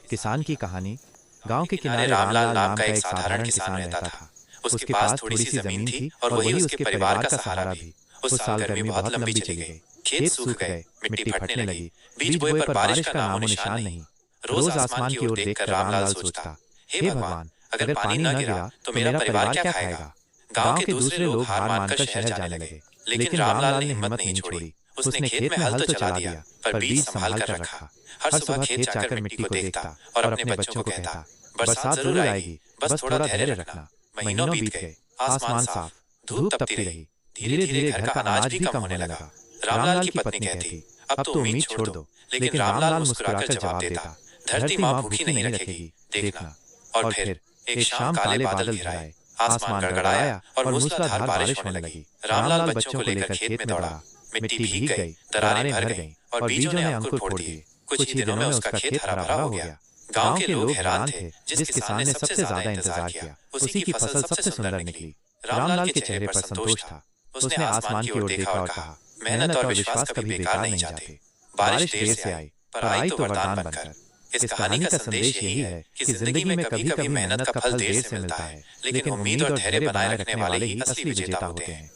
किसान की कहानी। गांव के किनारे रामलाल नाम का एक साधारण किसान रहता था। उसके पास थोड़ी सी जमीन थी और वही उसके परिवार का सहारा भी। उस साल गर्मी बहुत लंबी चली गई। खेत सूख गए, मिट्टी फटने लगी, बीज बोए पर बारिश का नामो निशान नहीं। रोज आसमान की ओर देखकर रामलाल सोचता, हे भगवान, अगर पानी न गिरा तो मेरा परिवार क्या खाएगा। गांव के दूसरे लोग हार मानकर शहर जाने लगे, लेकिन रामलाल ने हिम्मत नहीं छोड़ी। उसने खेत में हल तो चला दिया, पर बीज संभाल कर रखा। हर सुबह खेत जाकर मिट्टी को देखता और अपने बच्चों को कहता, बरसात जरूर आएगी, बस थोड़ा धैर्य रखना। महीनों बीत गए, आसमान साफ, धूप तपती रही। धीरे धीरे घर का अनाज भी कम होने लगा। रामलाल की पत्नी कहती, अब तो उम्मीद छोड़ दो। लेकिन रामलाल मुस्कुराकर जवाब देता, धरती माँ भूखी नहीं रखेगी, देखना। और फिर एक शाम काले बादल घिर आए, आसमान गड़गड़ाया और मूसलाधार बारिश होने लगी। रामलाल बच्चों को लेकर खेत में दौड़ा। मिट्टी भीग गई, दरारें भर गईं और बीजों ने अंकुर फोड़ दिए। कुछ ही दिनों में उसका खेत हरा भरा हो गया। गांव के लोग हैरान थे। जिस किसान ने सबसे ज्यादा इंतजार किया, उसी की फसल सबसे सुंदर निकली। रामलाल के चेहरे पर संतोष था। उसने आसमान की ओर देखा और कहा, मेहनत और विश्वास कभी बेकार नहीं जाते। बारिश देर से आई, पर आई तो वरदान बनकर। इस कहानी का संदेश यही है कि जिंदगी में कभी कभी मेहनत का फल देर से मिलता है, लेकिन उम्मीद और धैर्य बनाए रखने वाले ही असली विजेता होते हैं।